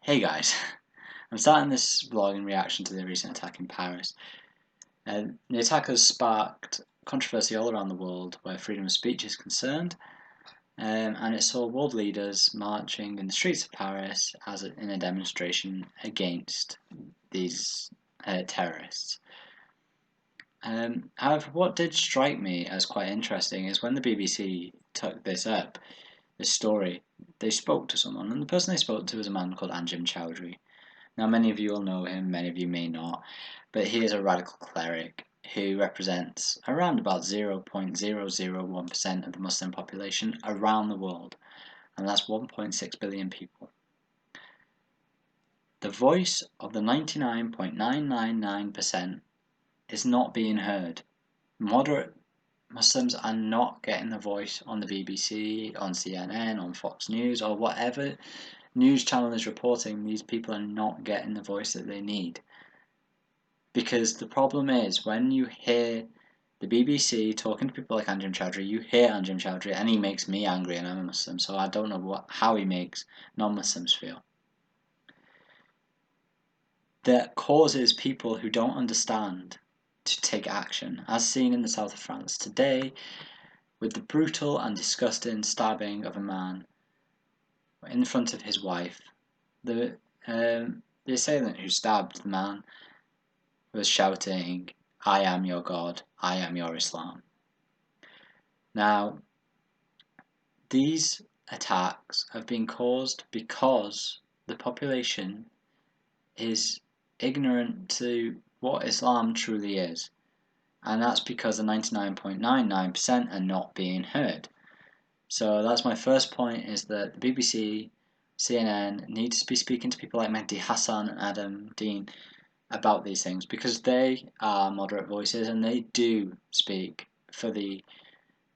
Hey guys, I'm starting this vlog in reaction to the recent attack in Paris. The attack has sparked controversy all around the world where freedom of speech is concerned, and it saw world leaders marching in the streets of Paris in a demonstration against these terrorists. However, what did strike me as quite interesting is when the BBC took this story, they spoke to someone, and the person they spoke to was a man called Anjem Choudary. Now, many of you will know him, many of you may not, but he is a radical cleric who represents around about 0.001% of the Muslim population around the world, and that's 1.6 billion people. The voice of the 99.999% is not being heard. Moderate Muslims are not getting the voice on the BBC, on CNN, on Fox News, or whatever news channel is reporting. These people are not getting the voice that they need. Because the problem is, when you hear the BBC talking to people like Anjem Choudary, you hear Anjem Choudary and he makes me angry, and I'm a Muslim, so I don't know how he makes non-Muslims feel. That causes people who don't understand to take action, as seen in the south of France today with the brutal and disgusting stabbing of a man in front of his wife. The assailant who stabbed the man was shouting, "I am your God, I am your Islam." Now, these attacks have been caused because the population is ignorant to what Islam truly is. And that's because the 99.99% are not being heard. So that's my first point, is that the BBC, CNN need to be speaking to people like Mehdi Hasan and Adam Dean about these things, because they are moderate voices and they do speak for the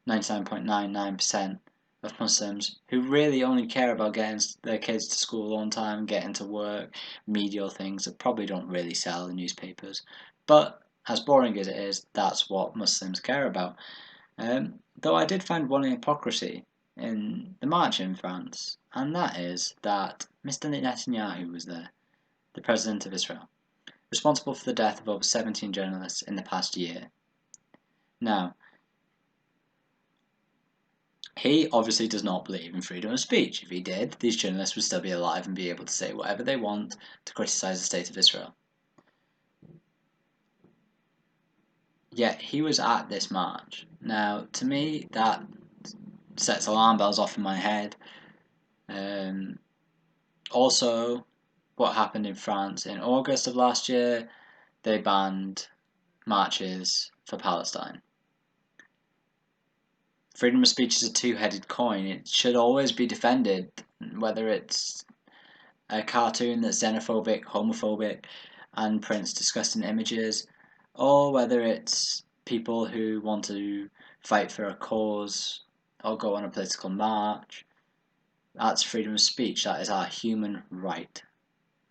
99.99% of Muslims who really only care about getting their kids to school on time, getting to work, medial things that probably don't really sell in newspapers. But as boring as it is, that's what Muslims care about. Though I did find one hypocrisy in the march in France, and that is that Mr. Netanyahu was there, the president of Israel, responsible for the death of over 17 journalists in the past year. Now, he obviously does not believe in freedom of speech. If he did, these journalists would still be alive and be able to say whatever they want to criticize the state of Israel. Yet he was at this march. Now, to me, that sets alarm bells off in my head. Also, what happened in France in August of last year, they banned marches for Palestine. Freedom of speech is a two-headed coin. It should always be defended, whether it's a cartoon that's xenophobic, homophobic, and prints disgusting images, or whether it's people who want to fight for a cause or go on a political march. That's freedom of speech. That is our human right,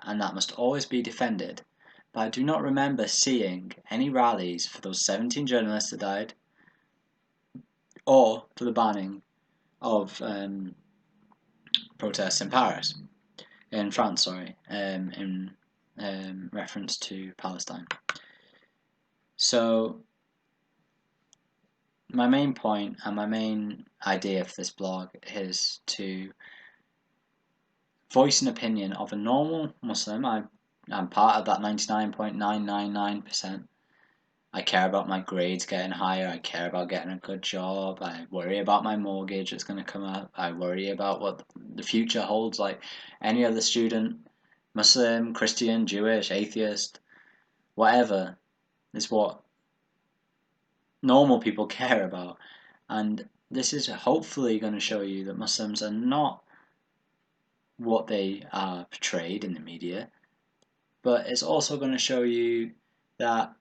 and that must always be defended. But I do not remember seeing any rallies for those 17 journalists that died, or for the banning of protests in Paris. In France, sorry, in reference to Palestine. So, my main point and my main idea for this blog is to voice an opinion of a normal Muslim. I'm part of that 99.999%. I care about my grades getting higher. I care about getting a good job. I worry about my mortgage that's going to come up. I worry about what the future holds, like any other student, Muslim, Christian, Jewish, atheist, whatever, is what normal people care about. And this is hopefully going to show you that Muslims are not what they are portrayed in the media, but it's also going to show you that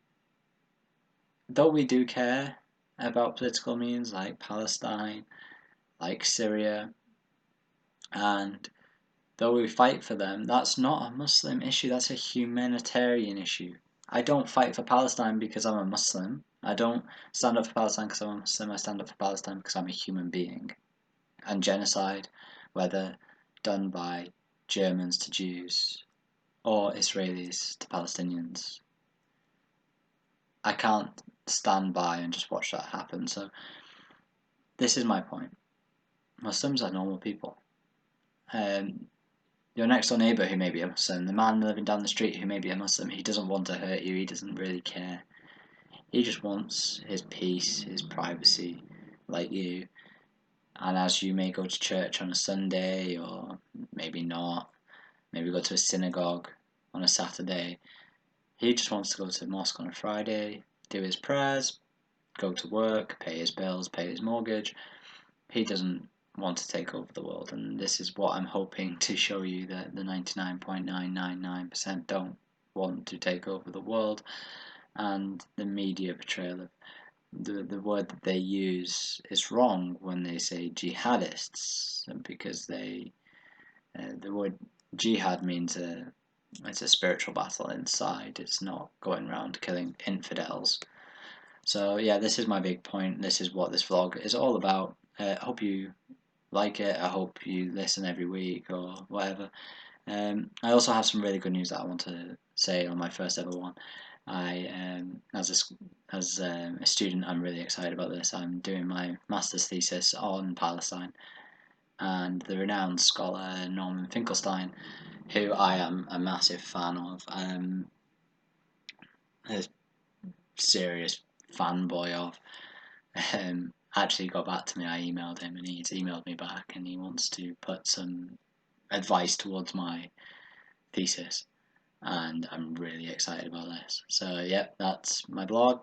though we do care about political means like Palestine, like Syria, and though we fight for them, that's not a Muslim issue, that's a humanitarian issue. I don't fight for Palestine because I'm a Muslim. I don't stand up for Palestine because I'm a Muslim. I stand up for Palestine because I'm a human being. And genocide, whether done by Germans to Jews or Israelis to Palestinians. I can't stand by and just watch that happen. So this is my point. Muslims are normal people. Your next door neighbour who may be a Muslim, the man living down the street who may be a Muslim, he doesn't want to hurt you, he doesn't really care. He just wants his peace, his privacy, like you. And as you may go to church on a Sunday, or maybe not, maybe go to a synagogue on a Saturday, he just wants to go to the mosque on a Friday, do his prayers, go to work, pay his bills, pay his mortgage. He doesn't want to take over the world, and this is what I'm hoping to show you, that the 99.999% don't want to take over the world, and the media portrayal of the word that they use is wrong when they say jihadists, because the word jihad means it's a spiritual battle inside. It's not going around killing infidels. So yeah, this is my big point. This is what this vlog is all about. I hope you like it. I hope you listen every week or whatever. I also have some really good news that I want to say on my first ever one. As a student, I'm really excited about this. I'm doing my master's thesis on Palestine, and the renowned scholar Norman Finkelstein, who I am a massive fan of, a serious fanboy of, actually got back to me. I emailed him, and he's emailed me back, and he wants to put some advice towards my thesis, and I'm really excited about this. So, yep, that's my blog.